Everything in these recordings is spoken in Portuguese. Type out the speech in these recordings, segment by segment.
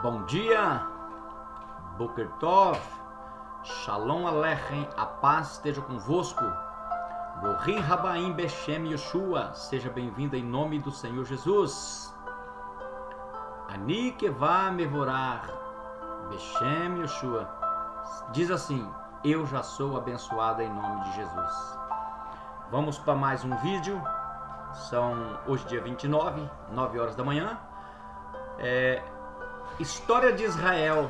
Bom dia, Boker Tov, Shalom Aleichem, a paz esteja convosco. Borim Rabaim Beshem Yeshua, seja bem-vindo em nome do Senhor Jesus. Ani Kevá Mevorar Beshem Yeshua, diz assim: eu já sou abençoada em nome de Jesus. Vamos para mais um vídeo. São hoje dia 29, 9 horas da manhã. História de Israel,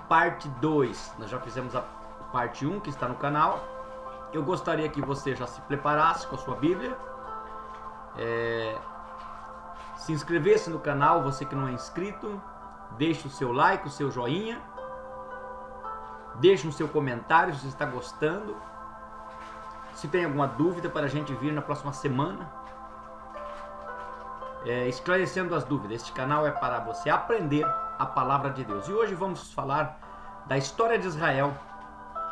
parte 2. Nós já fizemos a parte 1 que está no canal. Eu gostaria que você já se preparasse com a sua Bíblia, se inscrevesse no canal, você que não é inscrito, deixe o seu like, o seu joinha, deixe o seu comentário se você está gostando, se tem alguma dúvida para a gente vir na próxima semana, esclarecendo as dúvidas. Este canal é para você aprender a palavra de Deus. E hoje vamos falar da História de Israel,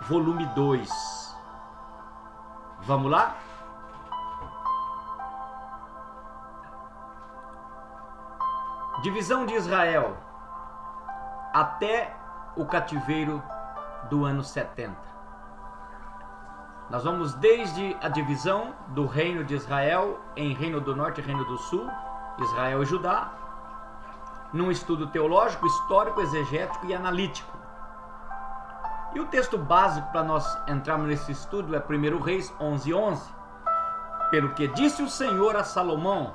volume 2. Vamos lá? Divisão de Israel até o cativeiro do ano 70. Nós vamos desde a divisão do reino de Israel em Reino do Norte e Reino do Sul, Israel e Judá, num estudo teológico, histórico, exegético e analítico. E o texto básico para nós entrarmos nesse estudo é 1 Reis 11:11. Pelo que disse o Senhor a Salomão: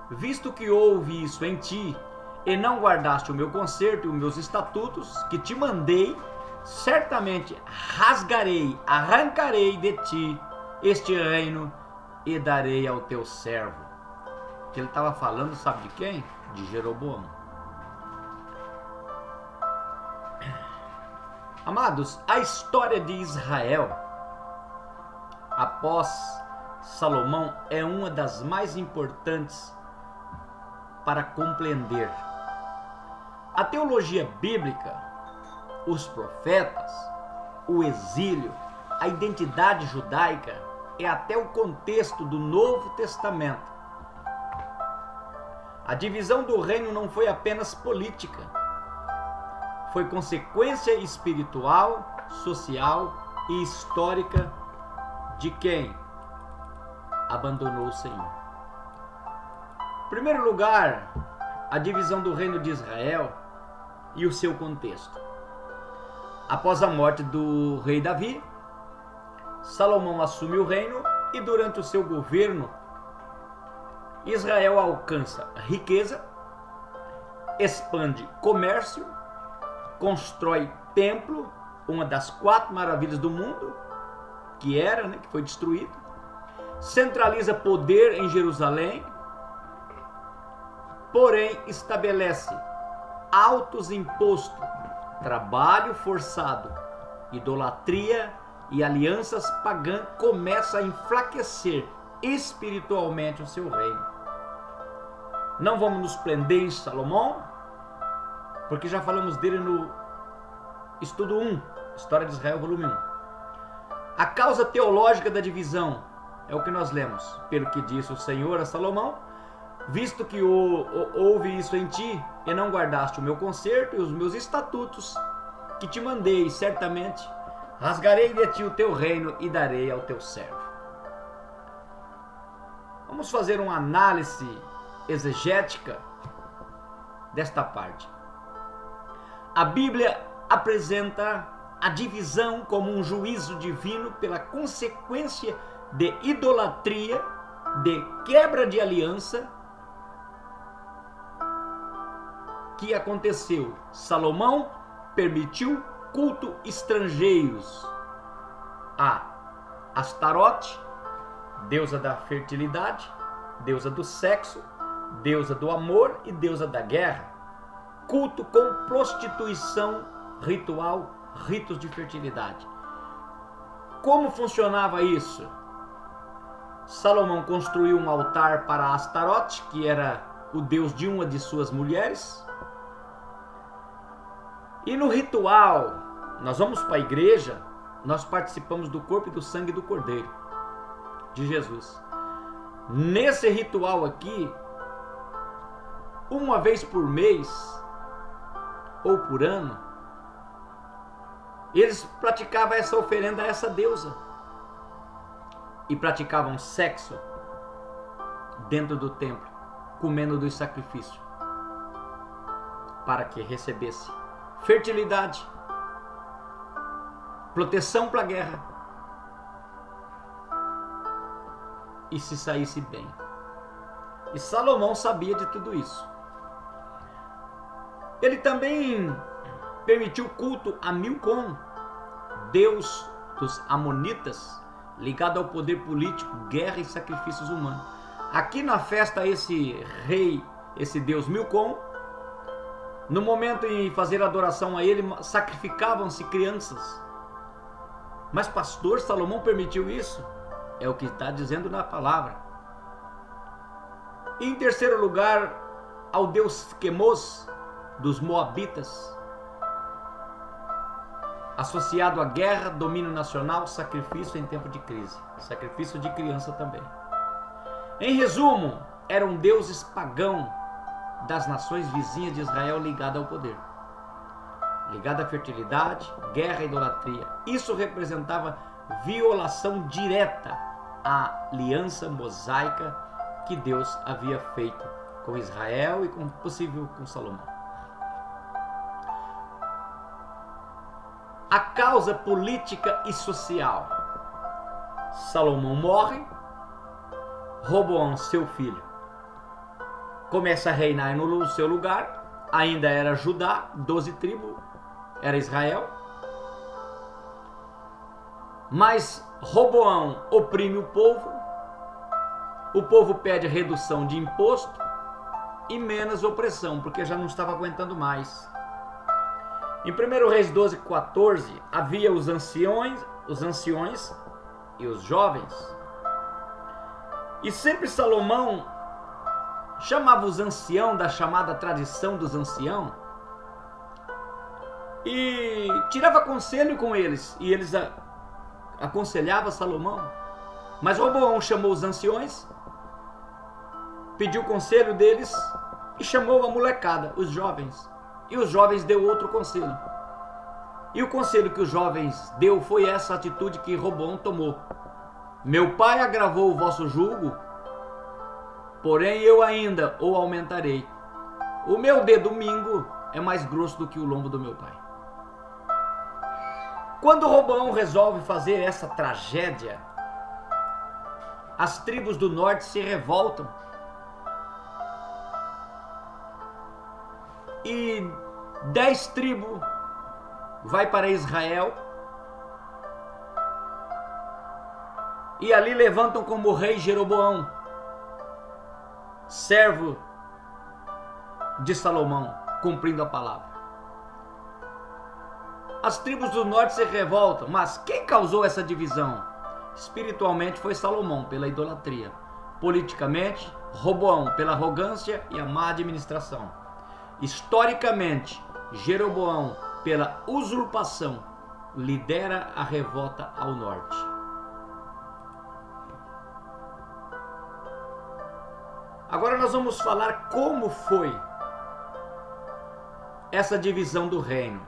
visto que houve isso em ti, e não guardaste o meu concerto e os meus estatutos, que te mandei, certamente rasgarei, arrancarei de ti este reino e darei ao teu servo. Que ele estava falando, sabe de quem? De Jeroboão. Amados, a história de Israel após Salomão é uma das mais importantes para compreender. A teologia bíblica, os profetas, o exílio, a identidade judaica e até o contexto do Novo Testamento. A divisão do reino não foi apenas política, foi consequência espiritual, social e histórica de quem abandonou o Senhor. Em primeiro lugar, a divisão do reino de Israel e o seu contexto. Após a morte do rei Davi, Salomão assume o reino e durante o seu governo, Israel alcança riqueza, expande comércio, constrói templo, uma das 4 maravilhas do mundo, que foi destruído, centraliza poder em Jerusalém, porém estabelece altos impostos, trabalho forçado, idolatria e alianças pagãs. Começa a enfraquecer espiritualmente o seu reino. Não vamos nos prender em Salomão, porque já falamos dele no estudo 1, História de Israel, volume 1. A causa teológica da divisão é o que nós lemos. Pelo que disse o Senhor a Salomão: visto que houve isso em ti, e não guardaste o meu concerto e os meus estatutos, que te mandei, certamente rasgarei de ti o teu reino e darei ao teu servo. Vamos fazer uma análise exegética desta parte. A Bíblia apresenta a divisão como um juízo divino pela consequência de idolatria, de quebra de aliança que aconteceu. Salomão permitiu culto estrangeiros a Astarote, deusa da fertilidade, deusa do sexo, deusa do amor e deusa da guerra. Culto com prostituição ritual, ritos de fertilidade. Como funcionava isso? Salomão construiu um altar para Astarote, que era o deus de uma de suas mulheres. E no ritual, nós vamos para a igreja, nós participamos do corpo e do sangue do Cordeiro de Jesus. Nesse ritual aqui, uma vez por mês, ou por ano, eles praticavam essa oferenda a essa deusa e praticavam sexo dentro do templo, comendo dos sacrifícios, para que recebesse fertilidade, proteção para a guerra e se saísse bem. E Salomão sabia de tudo isso. Ele também permitiu culto a Milcom, deus dos amonitas, ligado ao poder político, guerra e sacrifícios humanos. Aqui na festa, esse rei, esse deus Milcom, no momento em fazer adoração a ele, sacrificavam-se crianças. Mas pastor, Salomão permitiu isso? É o que está dizendo na palavra. E em terceiro lugar, ao deus Quemos, dos Moabitas, associado à guerra, domínio nacional, sacrifício em tempo de crise, sacrifício de criança também. Em resumo, eram deuses pagãos das nações vizinhas de Israel ligado ao poder, ligado à fertilidade, guerra e idolatria. Isso representava violação direta à aliança mosaica que Deus havia feito com Israel e, com possível, com Salomão. A causa política e social. Salomão morre, Roboão, seu filho, começa a reinar no seu lugar. Ainda era Judá, 12 tribos, era Israel. Mas Roboão oprime o povo pede redução de imposto e menos opressão, porque já não estava aguentando mais. Em 1 Reis 12:14, havia os anciões e os jovens. E sempre Salomão chamava os anciãos, da chamada tradição dos anciãos, e tirava conselho com eles, e eles aconselhavam Salomão. Mas Roboão chamou os anciões, pediu conselho deles e chamou a molecada, os jovens. E os jovens deu outro conselho. E o conselho que os jovens deu foi essa atitude que Roboão tomou. Meu pai agravou o vosso jugo, porém eu ainda o aumentarei. O meu dedo mingo é mais grosso do que o lombo do meu pai. Quando Roboão resolve fazer essa tragédia, as tribos do norte se revoltam. E 10 tribos vai para Israel e ali levantam como rei Jeroboão, servo de Salomão, cumprindo a palavra. As tribos do norte se revoltam, mas quem causou essa divisão? Espiritualmente foi Salomão, pela idolatria. Politicamente, Roboão, pela arrogância e a má administração. Historicamente, Jeroboão, pela usurpação, lidera a revolta ao norte. Agora nós vamos falar como foi essa divisão do reino.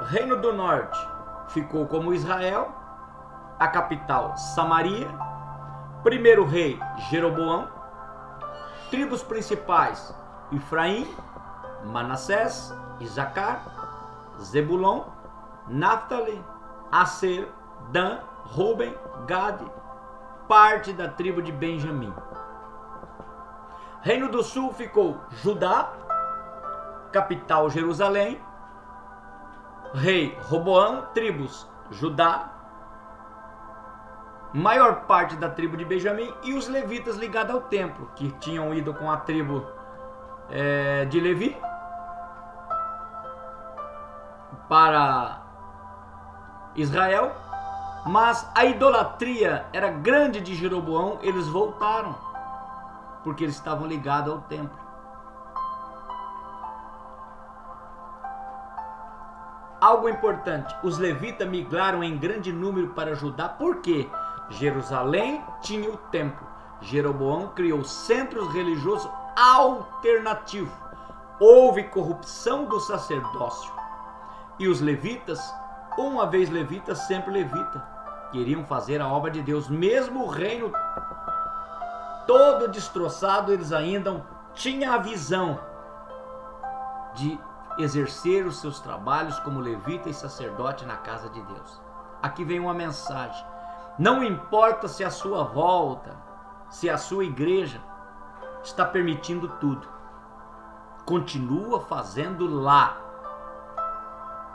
O reino do norte ficou como Israel, a capital Samaria, primeiro rei Jeroboão, tribos principais Efraim, Manassés, Isacar, Zebulon, Naftali, Aser, Dan, Ruben, Gad, parte da tribo de Benjamim. Reino do sul ficou Judá, capital Jerusalém, rei Roboão, tribos Judá, maior parte da tribo de Benjamim e os levitas ligados ao templo, que tinham ido com a tribo de Levi para Israel, mas a idolatria era grande de Jeroboão, eles voltaram, porque eles estavam ligados ao templo. Algo importante, os levitas migraram em grande número para Judá, porque Jerusalém tinha o templo, Jeroboão criou centros religiosos alternativos. Houve corrupção do sacerdócio. E os levitas, uma vez levitas, sempre levita, queriam fazer a obra de Deus. Mesmo o reino todo destroçado, eles ainda tinham a visão de exercer os seus trabalhos como levita e sacerdote na casa de Deus. Aqui vem uma mensagem. Não importa se a sua volta, se a sua igreja está permitindo tudo. Continua fazendo lá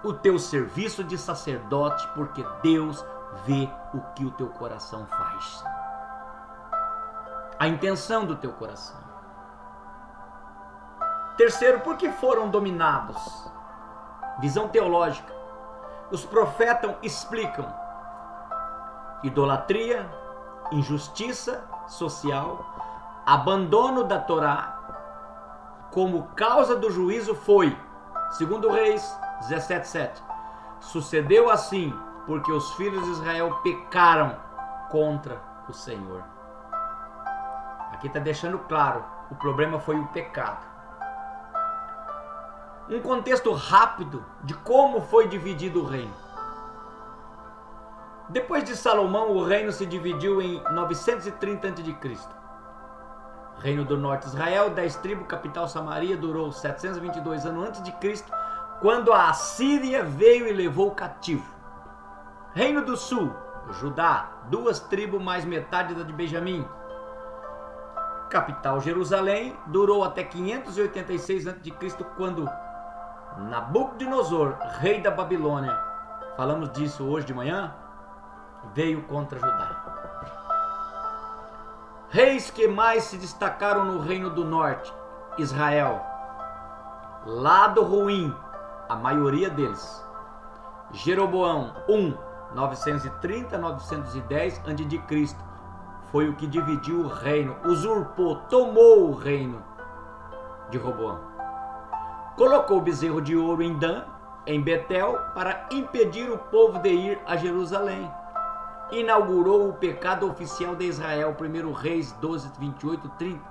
o teu serviço de sacerdote, porque Deus vê o que o teu coração faz. A intenção do teu coração. Terceiro, por que foram dominados? Visão teológica. Os profetas explicam idolatria, injustiça social, abandono da Torá. Como causa do juízo foi, segundo Reis 17:7, sucedeu assim porque os filhos de Israel pecaram contra o Senhor. Aqui está deixando claro, o problema foi o pecado. Um contexto rápido de como foi dividido o reino. Depois de Salomão, o reino se dividiu em 930 a.C. Reino do Norte, Israel, 10 tribos, capital Samaria, durou 722 anos antes de Cristo, quando a Assíria veio e levou cativo. Reino do Sul, Judá, 2 tribos mais metade da de Benjamim. Capital Jerusalém, durou até 586 a.C., quando Nabucodonosor, rei da Babilônia, falamos disso hoje de manhã, veio contra Judá. Reis que mais se destacaram no reino do norte, Israel. Lado ruim, a maioria deles. Jeroboão, 930 a 910 a.C., foi o que dividiu o reino, usurpou, tomou o reino de Roboão. Colocou o bezerro de ouro em Dan, em Betel, para impedir o povo de ir a Jerusalém. Inaugurou o pecado oficial de Israel, 1 Reis 12, 28, 30.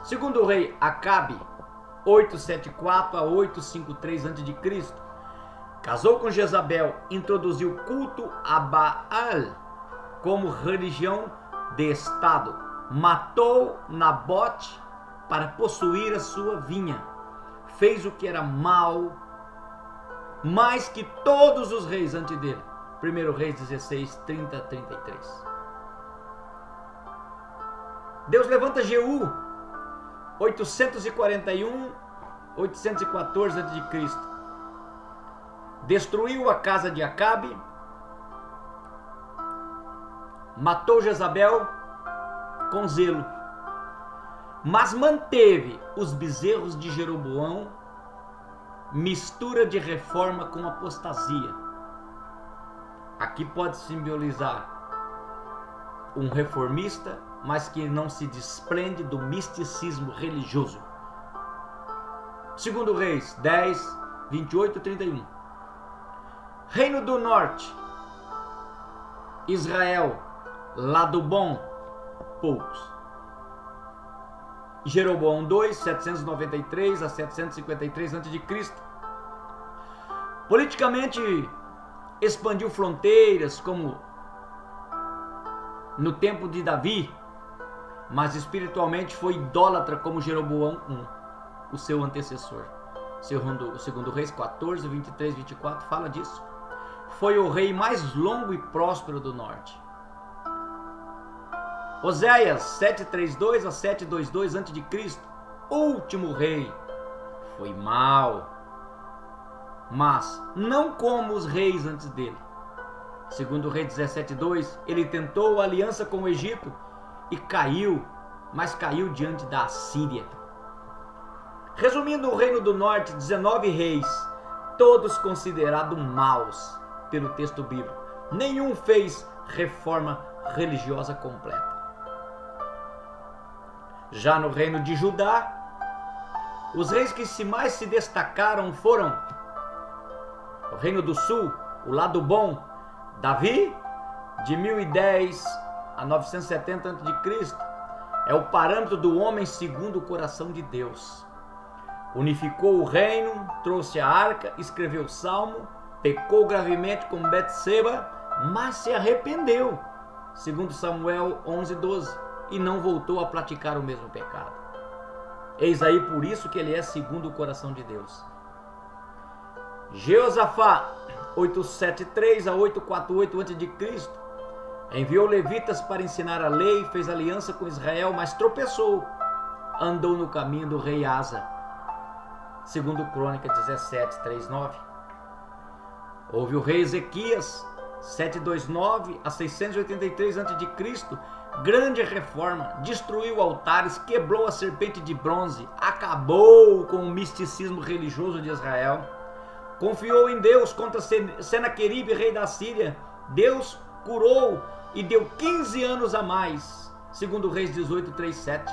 Segundo rei Acabe, 874 a 853 a.C., casou com Jezabel, introduziu culto a Baal como religião de Estado, matou Nabote para possuir a sua vinha, fez o que era mal, mais que todos os reis antes dele. 1 Reis 16, 30 a 33. Deus levanta Jeú, 841, 814 a.C. Destruiu a casa de Acabe, matou Jezabel com zelo, mas manteve os bezerros de Jeroboão, mistura de reforma com apostasia. Aqui pode simbolizar um reformista, mas que não se desprende do misticismo religioso. Segundo Reis 10, 28 e 31. Reino do Norte, Israel, lado bom, poucos. Jeroboão 2, 793 a 753 a.C. Politicamente expandiu fronteiras, como no tempo de Davi, mas espiritualmente foi idólatra como Jeroboão I, o seu antecessor. Segundo Reis 14, 23, 24 fala disso. Foi o rei mais longo e próspero do norte. Oséias 732 a 722 a.C., último rei, foi mau, mas não como os reis antes dele. Segundo Rei 17:2, ele tentou aliança com o Egito e caiu, mas caiu diante da Assíria. Resumindo, o reino do norte, 19 reis, todos considerados maus pelo texto bíblico. Nenhum fez reforma religiosa completa. Já no reino de Judá, os reis que mais se destacaram foram o reino do sul, o lado bom, Davi, de 1010 a 970 a.C., é o parâmetro do homem segundo o coração de Deus. Unificou o reino, trouxe a arca, escreveu o salmo, pecou gravemente com Betseba, mas se arrependeu, segundo Samuel 11:12, e não voltou a praticar o mesmo pecado. Eis aí por isso que ele é segundo o coração de Deus. Jeosafá, 873 a 848 a.C., enviou levitas para ensinar a lei, fez aliança com Israel, mas tropeçou, andou no caminho do rei Asa, segundo Crônica 17, 3-9. Houve o rei Ezequias, 729 a 683 a.C., grande reforma, destruiu altares, quebrou a serpente de bronze, acabou com o misticismo religioso de Israel, confiou em Deus contra Senaqueribe, rei da Síria. Deus curou e deu 15 anos a mais, segundo Reis 18, 3-7.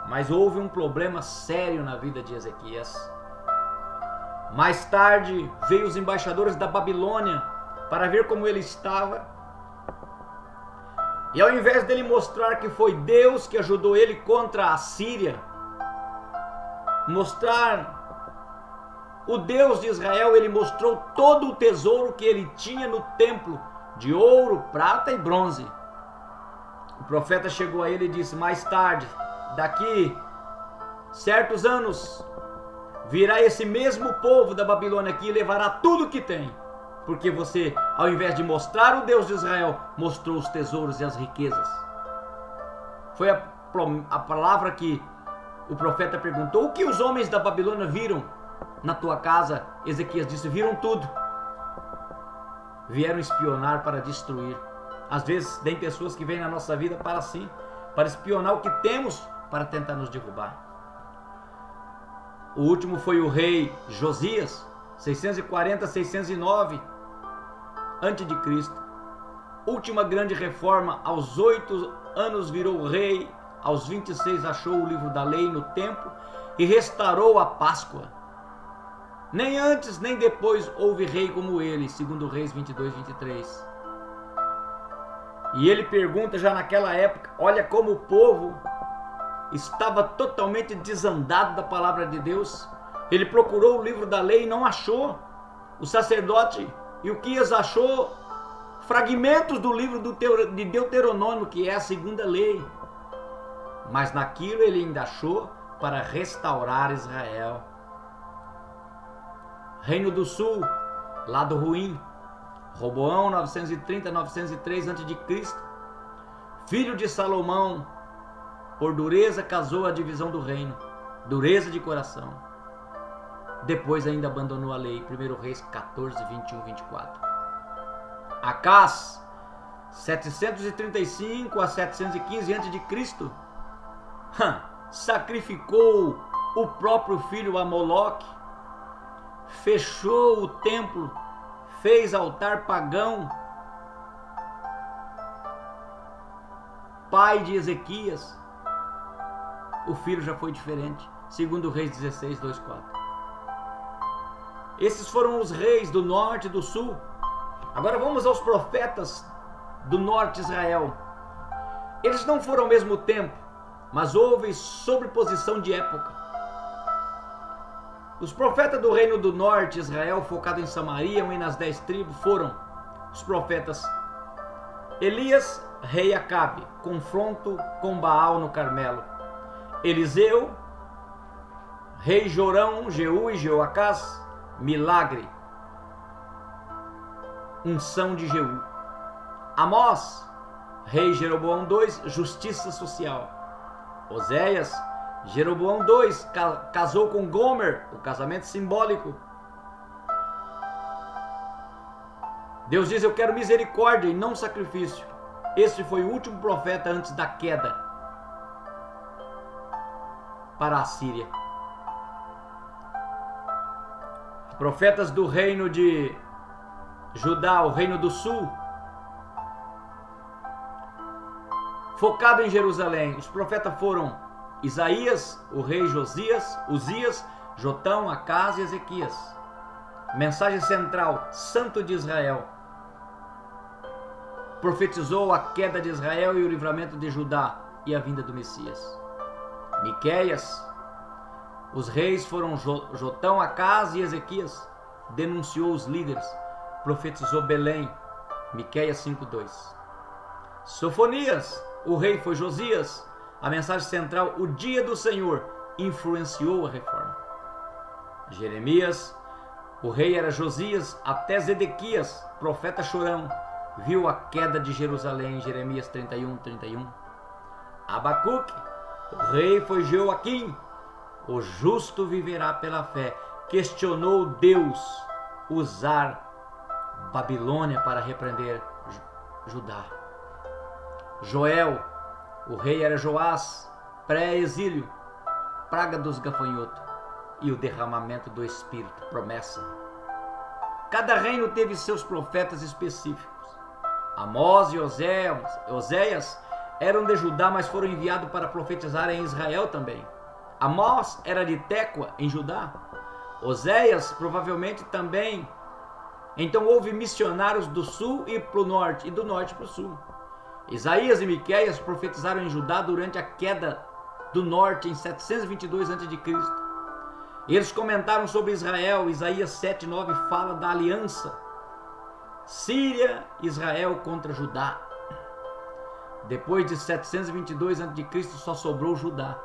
Mas houve um problema sério na vida de Ezequias. Mais tarde veio os embaixadores da Babilônia para ver como ele estava, e ao invés dele mostrar que foi Deus que ajudou ele contra a Síria, mostrar o Deus de Israel, ele mostrou todo o tesouro que ele tinha no templo, de ouro, prata e bronze. O profeta chegou a ele e disse: mais tarde, daqui certos anos, virá esse mesmo povo da Babilônia aqui e levará tudo que tem, porque você, ao invés de mostrar o Deus de Israel, mostrou os tesouros e as riquezas. Foi a palavra que o profeta perguntou: o que os homens da Babilônia viram na tua casa? Ezequias disse: viram tudo. Vieram espionar para destruir. Às vezes tem pessoas que vêm na nossa vida para espionar o que temos, para tentar nos derrubar. O último foi o rei Josias, 640 a 609 a.C. Última grande reforma. Aos 8 anos virou rei, aos 26 achou o livro da lei no templo e restaurou a Páscoa. Nem antes nem depois houve rei como ele, segundo Reis 22, 23. E ele pergunta já naquela época, olha como o povo estava totalmente desandado da palavra de Deus. Ele procurou o livro da lei e não achou. O sacerdote Ilquias achou fragmentos do livro de Deuteronômio, que é a segunda lei. Mas naquilo ele ainda achou para restaurar Israel. Reino do Sul, lado ruim. Roboão, 930 a 903 a.C., filho de Salomão, por dureza casou a divisão do reino, dureza de coração. Depois ainda abandonou a lei. 1 Reis 14, 21, 24. Acás, 735 a 715 a.C., sacrificou o próprio filho a Moloque, fechou o templo, fez altar pagão. Pai de Ezequias, o filho já foi diferente, segundo Reis 16, 2, 4. Esses foram os reis do norte e do sul. Agora vamos aos profetas do norte de Israel. Eles não foram ao mesmo tempo, mas houve sobreposição de época. Os profetas do reino do norte, Israel, focado em Samaria e nas 10 tribos, foram os profetas Elias, rei Acabe, confronto com Baal no Carmelo. Eliseu, rei Jorão, Jeú e Jeoacás, milagre, unção de Jeú. Amós, rei Jeroboão II, justiça social. Oséias, Jeroboão II casou com Gomer, o casamento simbólico. Deus diz: eu quero misericórdia e não sacrifício. Este foi o último profeta antes da queda para a Síria. Profetas do reino de Judá, o reino do sul, focado em Jerusalém. Os profetas foram Isaías, o rei Josias, Uzias, Jotão, Acás e Ezequias. Mensagem central: Santo de Israel. profetizou a queda de Israel e o livramento de Judá e a vinda do Messias. Miqueias, os reis foram Jotão, Acaz e Ezequias, denunciou os líderes, profetizou Belém, Miqueias 5:2. Sofonias, o rei foi Josias, a mensagem central, o dia do Senhor, influenciou a reforma. Jeremias, o rei era Josias, até Zedequias, profeta chorão, viu a queda de Jerusalém, Jeremias 31:31. Abacuque, o rei foi Joaquim, o justo viverá pela fé, questionou Deus usar Babilônia para repreender Judá. Joel, o rei era Joás, pré-exílio, praga dos gafanhotos e o derramamento do Espírito, promessa. Cada reino teve seus profetas específicos. Amós e Oséias eram de Judá, mas foram enviados para profetizar em Israel também. Amós era de Tecoa, em Judá. Oséias provavelmente também. Então houve missionários do sul e para o norte, e do norte para o sul. Isaías e Miqueias profetizaram em Judá durante a queda do norte em 722 a.C. Eles comentaram sobre Israel. Isaías 7:9 fala da aliança Síria, Israel contra Judá. Depois de 722 a.C. só sobrou Judá.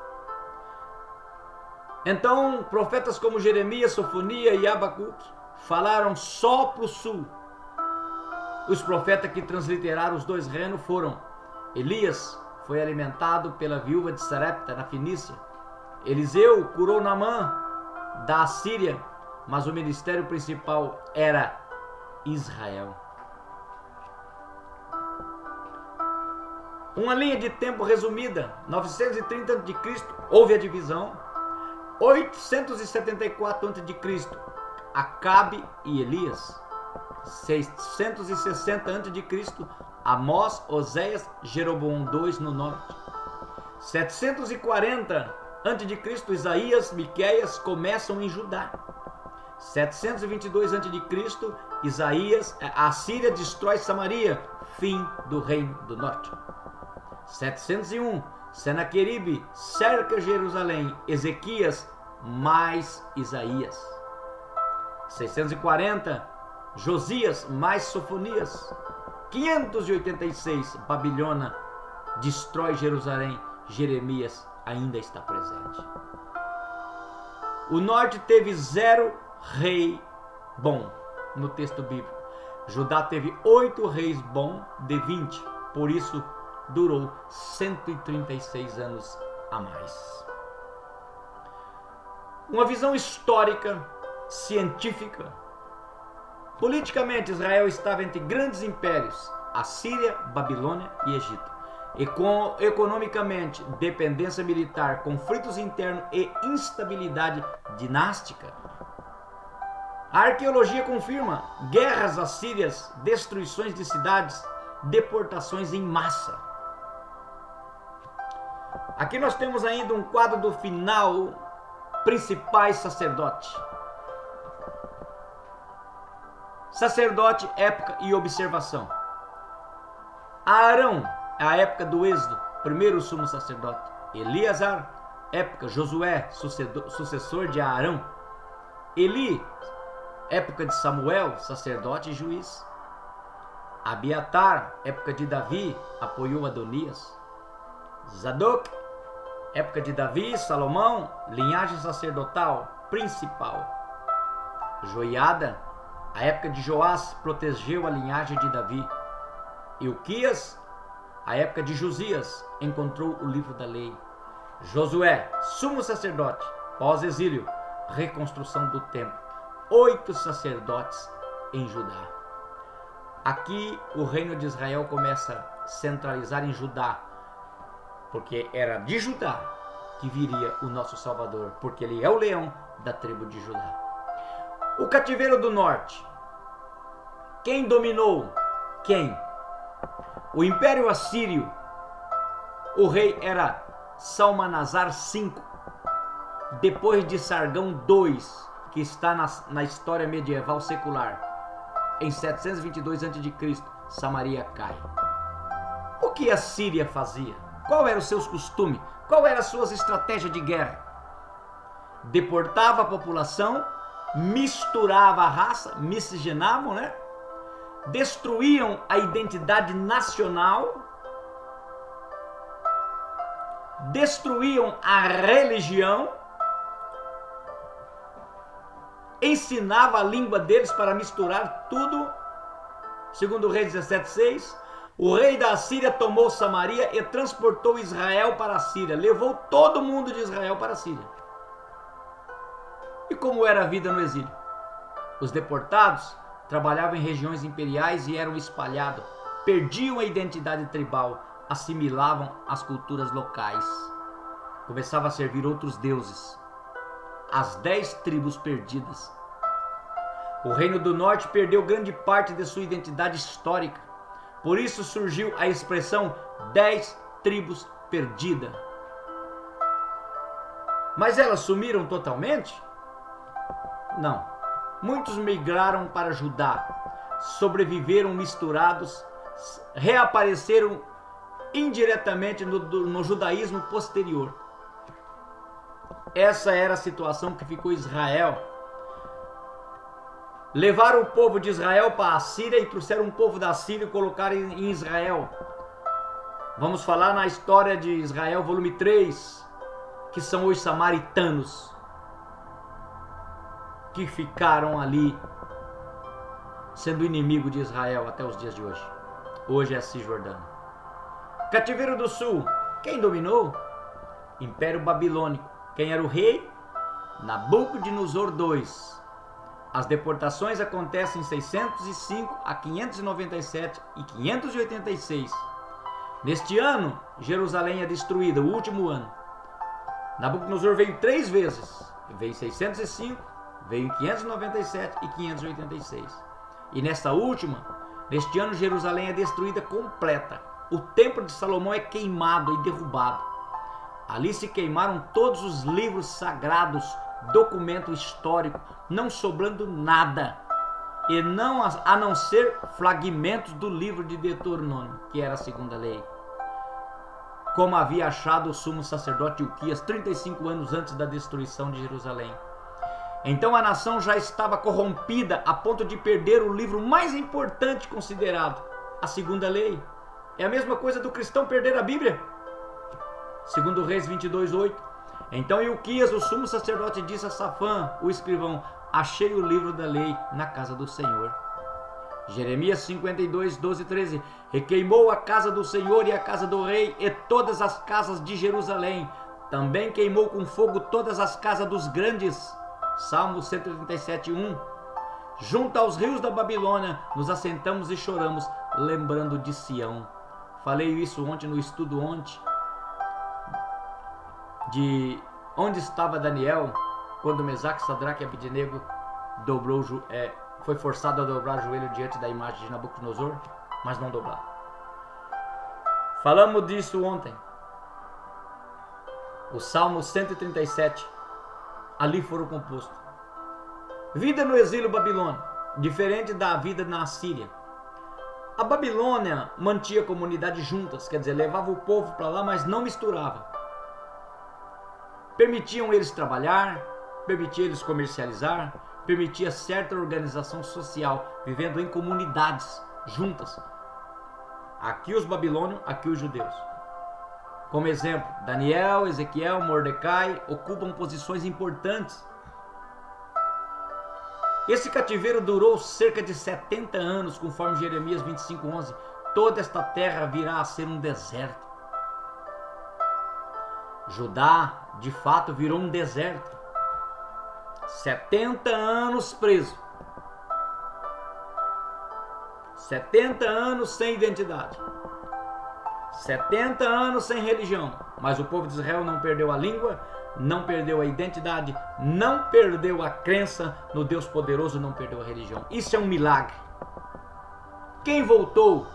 Então, profetas como Jeremias, Sofonias e Abacuque falaram só para o sul. Os profetas que transliteraram os dois reinos foram Elias, foi alimentado pela viúva de Sarepta, na Fenícia. Eliseu curou Naamã, da Assíria, mas o ministério principal era Israel. Uma linha de tempo resumida: 930 a.C. houve a divisão. 874 a.C. Acabe e Elias. 660 a.C. Amós, Oséias, Jeroboão II no norte. 740 a.C. Isaías, Miqueias começam em Judá. 722 a.C. Isaías, a Síria destrói Samaria, fim do reino do norte. 701, Senaqueribe cerca Jerusalém, Ezequias mais Isaías. 640, Josias mais Sofonias. 586, Babilônia destrói Jerusalém, Jeremias ainda está presente. O norte teve 0 rei bom no texto bíblico. Judá teve 8 reis bons de 20, por isso durou 136 anos a mais. Uma visão histórica, científica. Politicamente, Israel estava entre grandes impérios, Assíria, Babilônia e Egito. Economicamente, dependência militar, conflitos internos e instabilidade dinástica. A arqueologia confirma guerras assírias, destruições de cidades, deportações em massa. Aqui nós temos ainda um quadro do final, principais sacerdotes. Sacerdote, época e observação. Arão, a época do Êxodo, primeiro sumo sacerdote. Eleazar, época Josué, sucessor de Arão. Eli, época de Samuel, sacerdote e juiz. Abiatar, época de Davi, apoiou Adonias. Zadok, época de Davi, Salomão, linhagem sacerdotal principal. Joiada, a época de Joás, protegeu a linhagem de Davi. Ilquias, a época de Josias, encontrou o livro da lei. Josué, sumo sacerdote, pós-exílio, reconstrução do templo. 8 sacerdotes em Judá. Aqui o reino de Israel começa a centralizar em Judá, porque era de Judá que viria o nosso Salvador, porque ele é o leão da tribo de Judá. O cativeiro do norte. Quem dominou? Quem? O Império Assírio. O rei era Salmanasar V, depois de Sargão II, que está na história medieval secular. Em 722 a.C., Samaria cai. O que a Síria fazia? Qual eram os seus costumes? Qual eram as suas estratégias de guerra? Deportava a população, misturava a raça, miscigenavam, né? Destruíam a identidade nacional, destruíam a religião, ensinava a língua deles para misturar tudo. Segundo o rei 17:6, o rei da Síria tomou Samaria e transportou Israel para a Síria. Levou todo mundo de Israel para a Síria. E como era a vida no exílio? Os deportados trabalhavam em regiões imperiais e eram espalhados. Perdiam a identidade tribal, assimilavam as culturas locais. Começavam a servir outros deuses. As 10 tribos perdidas. O Reino do Norte perdeu grande parte de sua identidade histórica. Por isso surgiu a expressão 10 tribos perdidas. Mas elas sumiram totalmente? Não. Muitos migraram para Judá, sobreviveram misturados, reapareceram indiretamente no judaísmo posterior. Essa era a situação que ficou Israel. Levaram o povo de Israel para a Síria e trouxeram um povo da Síria e colocaram em Israel. Vamos falar na história de Israel, volume 3, que são os samaritanos, que ficaram ali, sendo inimigo de Israel até os dias de hoje. Hoje é a Cisjordânia. Cativeiro do Sul, quem dominou? Império Babilônico. Quem era o rei? Nabucodonosor II. As deportações acontecem em 605 a 597 e 586. Neste ano, Jerusalém é destruída, o último ano. Nabucodonosor veio 3 vezes. Veio em 605, veio em 597 e 586. E nesta última, neste ano, Jerusalém é destruída completa. O templo de Salomão é queimado e derrubado. Ali se queimaram todos os livros sagrados, documento histórico, não sobrando nada, e não a não ser fragmentos do livro de Deuteronômio, que era a segunda lei, como havia achado o sumo sacerdote Ilquias 35 anos antes da destruição de Jerusalém. Então a nação já estava corrompida a ponto de perder o livro mais importante considerado, a segunda lei. É a mesma coisa do cristão perder a Bíblia. Segundo Reis 22:8. Então Ilquias, o sumo sacerdote, disse a Safã, o escrivão: achei o livro da lei na casa do Senhor. Jeremias 52:12-13. Requeimou a casa do Senhor e a casa do rei e todas as casas de Jerusalém. Também queimou com fogo todas as casas dos grandes. Salmo 137:1. Junto aos rios da Babilônia nos assentamos e choramos, lembrando de Sião. Falei isso ontem no estudo de onde estava Daniel quando Mesaque, Sadraque e Abednego foi forçado a dobrar o joelho diante da imagem de Nabucodonosor, mas não dobraram. Falamos disso ontem. O Salmo 137, ali foram compostos. Vida no exílio babilônico, diferente da vida na Síria. A Babilônia mantinha a comunidade juntas, quer dizer, levava o povo para lá, mas não misturava. Permitiam eles trabalhar, permitia eles comercializar, permitia certa organização social, vivendo em comunidades juntas. Aqui os babilônios, aqui os judeus. Como exemplo, Daniel, Ezequiel, Mordecai ocupam posições importantes. Esse cativeiro durou cerca de 70 anos, conforme Jeremias 25:11. Toda esta terra virá a ser um deserto. Judá, de fato, virou um deserto. 70 anos preso. 70 anos sem identidade. 70 anos sem religião. Mas o povo de Israel não perdeu a língua, não perdeu a identidade, não perdeu a crença no Deus poderoso, não perdeu a religião. Isso é um milagre. Quem voltou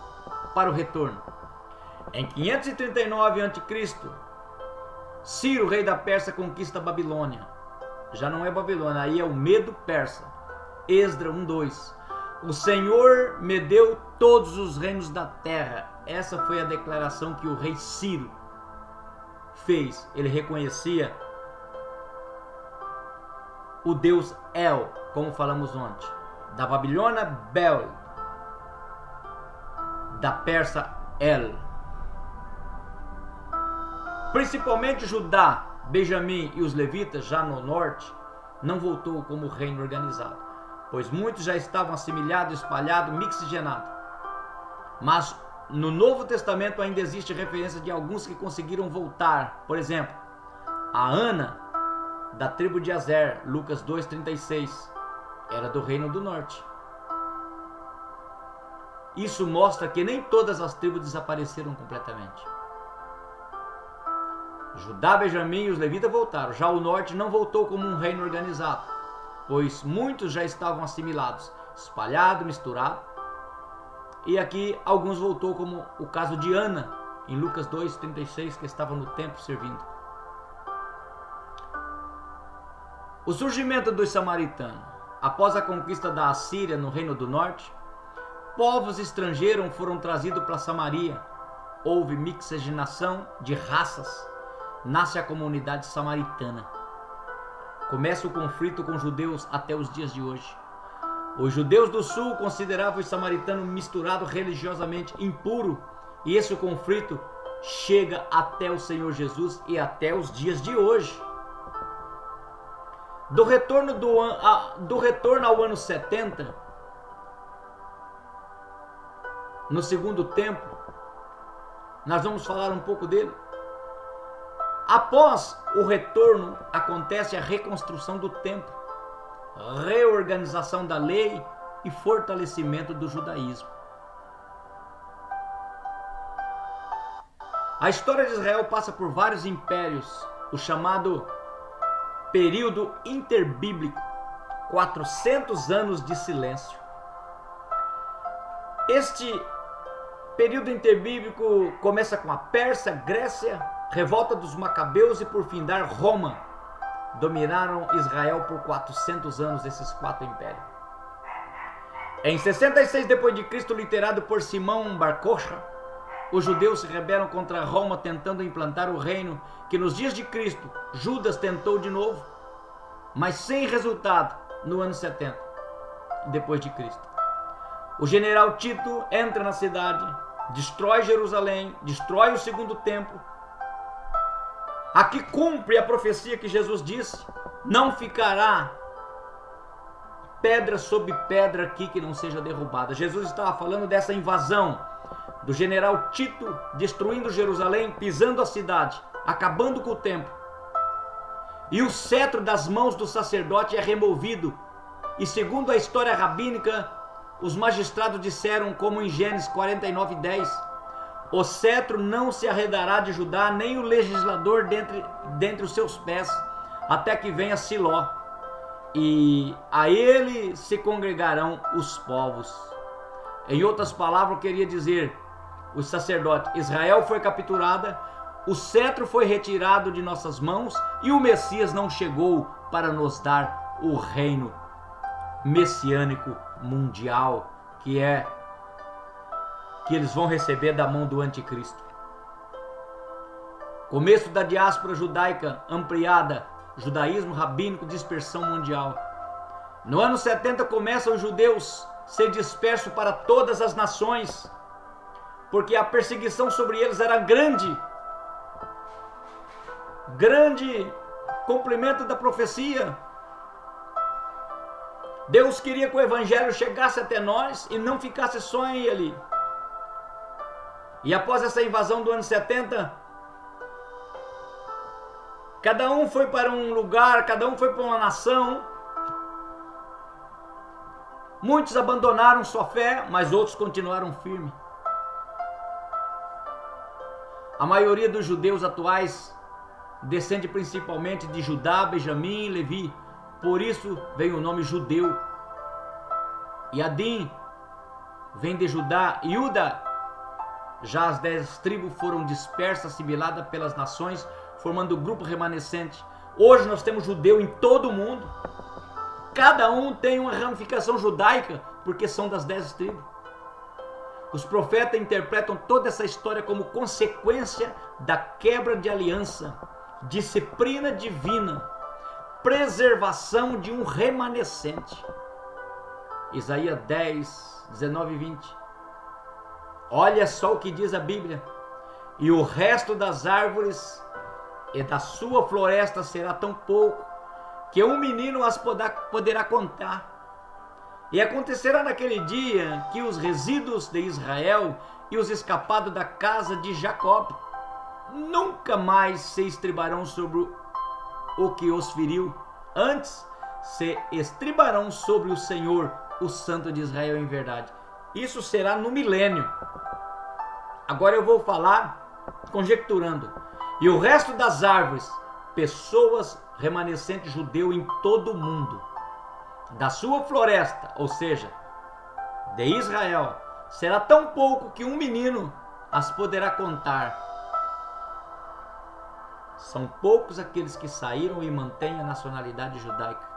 para o retorno? Em 539 a.C., Ciro, rei da Pérsia, conquista a Babilônia. Já não é Babilônia, aí é o Medo Persa. Esdra 1:2. O Senhor me deu todos os reinos da terra. Essa foi a declaração que o rei Ciro fez. Ele reconhecia o Deus El, como falamos ontem. Da Babilônia, Bel. Da Persa, El. Principalmente Judá, Benjamim e os levitas, já no norte, não voltou como reino organizado, pois muitos já estavam assimilados, espalhados, mixigenados. Mas no Novo Testamento ainda existe referência de alguns que conseguiram voltar. Por exemplo, a Ana, da tribo de Azer, Lucas 2,36, era do reino do norte. Isso mostra que nem todas as tribos desapareceram completamente. Judá, Benjamim e os levitas voltaram. Já o norte não voltou como um reino organizado, pois muitos já estavam assimilados, espalhados, misturados. E aqui alguns voltou, como o caso de Ana, em Lucas 2,36, que estava no templo servindo. O surgimento dos samaritanos. Após a conquista da Assíria no Reino do Norte, povos estrangeiros foram trazidos para Samaria. Houve mixigenação de raças. Nasce a comunidade samaritana. Começa o conflito com os judeus até os dias de hoje. Os judeus do sul consideravam os samaritanos misturados religiosamente, impuro, e esse conflito chega até o Senhor Jesus e até os dias de hoje. Do retorno ao ano 70, no segundo templo, nós vamos falar um pouco dele. Após o retorno, acontece a reconstrução do templo, reorganização da lei e fortalecimento do judaísmo. A história de Israel passa por vários impérios, o chamado período interbíblico, 400 anos de silêncio. Este período interbíblico começa com a Pérsia, Grécia, revolta dos Macabeus e por fim dar Roma. Dominaram Israel por 400 anos, esses quatro impérios. Em 66 d.C., liderado por Simão Bar Kokhba, os judeus se rebelam contra Roma, tentando implantar o reino que nos dias de Cristo Judas tentou de novo, mas sem resultado no ano 70 depois de Cristo. O general Tito entra na cidade, destrói Jerusalém, destrói o segundo templo. Aqui cumpre a profecia que Jesus disse: não ficará pedra sobre pedra aqui que não seja derrubada. Jesus estava falando dessa invasão do general Tito, destruindo Jerusalém, pisando a cidade, acabando com o templo. E o cetro das mãos do sacerdote é removido. E segundo a história rabínica, os magistrados disseram, como em Gênesis 49:10, o cetro não se arredará de Judá, nem o legislador dentre os seus pés, até que venha Siló, e a ele se congregarão os povos. Em outras palavras, eu queria dizer, os sacerdotes, Israel foi capturada, o cetro foi retirado de nossas mãos e o Messias não chegou para nos dar o reino messiânico mundial, que eles vão receber da mão do anticristo. Começo da diáspora judaica ampliada, judaísmo rabínico, dispersão mundial. No ano 70 começam os judeus a ser dispersos para todas as nações, porque a perseguição sobre eles era grande cumprimento da profecia. Deus queria que o evangelho chegasse até nós e não ficasse só em ele. E após essa invasão do ano 70, cada um foi para um lugar, cada um foi para uma nação. Muitos abandonaram sua fé, mas outros continuaram firmes. A maioria dos judeus atuais descende principalmente de Judá, Benjamim e Levi. Por isso vem o nome judeu. E Adim vem de Judá e Judá. Já as 10 tribos foram dispersas, assimiladas pelas nações, formando o grupo remanescente. Hoje nós temos judeu em todo o mundo. Cada um tem uma ramificação judaica, porque são das 10 tribos. Os profetas interpretam toda essa história como consequência da quebra de aliança, disciplina divina, preservação de um remanescente. Isaías 10, 19 e 20. Olha só o que diz a Bíblia. E o resto das árvores e da sua floresta será tão pouco, que um menino as poderá contar. E acontecerá naquele dia que os resíduos de Israel e os escapados da casa de Jacó nunca mais se estribarão sobre o que os feriu. Antes se estribarão sobre o Senhor, o Santo de Israel, em verdade. Isso será no milênio. Agora eu vou falar conjecturando. E o resto das árvores, pessoas remanescentes judeu em todo o mundo, da sua floresta, ou seja, de Israel, será tão pouco que um menino as poderá contar. São poucos aqueles que saíram e mantêm a nacionalidade judaica.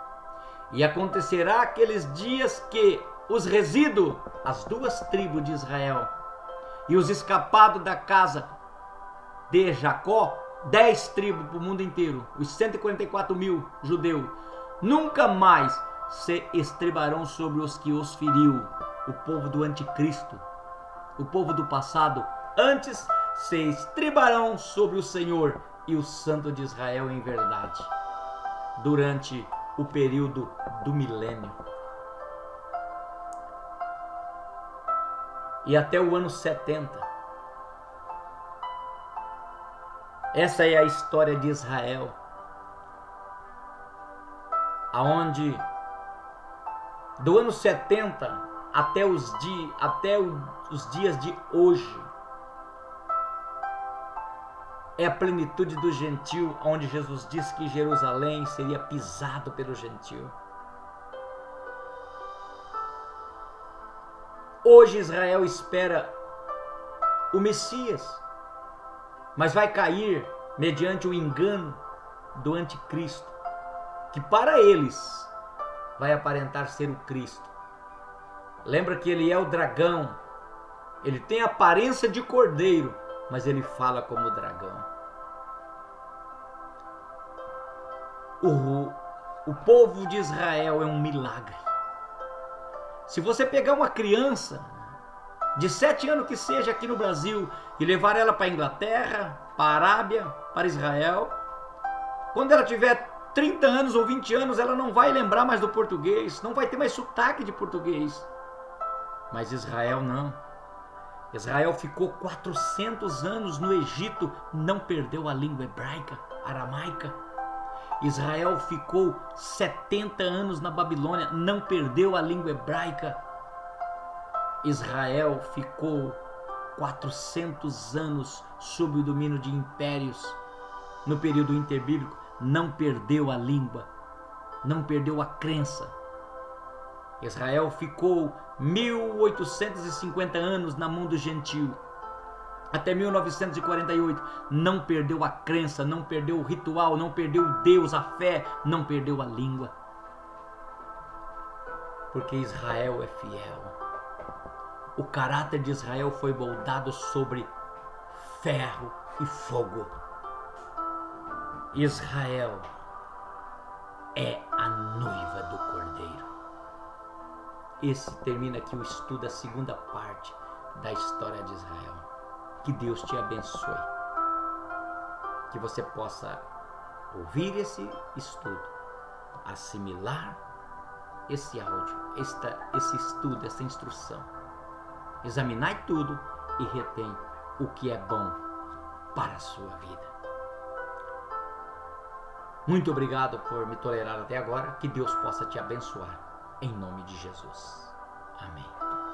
E acontecerá aqueles dias que os resíduos, as 2 tribos de Israel, e os escapados da casa de Jacó, 10 tribos para o mundo inteiro, os 144 mil judeus, nunca mais se estribarão sobre os que os feriu, o povo do anticristo, o povo do passado. Antes se estribarão sobre o Senhor e o Santo de Israel em verdade, durante o período do milênio. E até o ano 70. Essa é a história de Israel, aonde do ano 70 até os dias de hoje é a plenitude do gentio, onde Jesus disse que Jerusalém seria pisado pelo gentio. Hoje Israel espera o Messias, mas vai cair mediante o engano do anticristo, que para eles vai aparentar ser o Cristo. Lembra que ele é o dragão, ele tem a aparência de cordeiro, mas ele fala como dragão. O povo de Israel é um milagre. Se você pegar uma criança de 7 anos que seja aqui no Brasil e levar ela para a Inglaterra, para a Arábia, para Israel, quando ela tiver 30 anos ou 20 anos, ela não vai lembrar mais do português, não vai ter mais sotaque de português. Mas Israel não. Israel ficou 400 anos no Egito, não perdeu a língua hebraica, aramaica. Israel ficou 70 anos na Babilônia, não perdeu a língua hebraica. Israel ficou 400 anos sob o domínio de impérios no período interbíblico, não perdeu a língua, não perdeu a crença. Israel ficou 1850 anos na mão do gentio, até 1948, não perdeu a crença, não perdeu o ritual, não perdeu o Deus, a fé, não perdeu a língua, porque Israel é fiel. O caráter de Israel foi moldado sobre ferro e fogo. Israel é a noiva do Cordeiro. Esse termina aqui o estudo da segunda parte da história de Israel. Que Deus te abençoe. Que você possa ouvir esse estudo, assimilar esse áudio, esse estudo, essa instrução. Examinai tudo e retém o que é bom para a sua vida. Muito obrigado por me tolerar até agora. Que Deus possa te abençoar. Em nome de Jesus. Amém.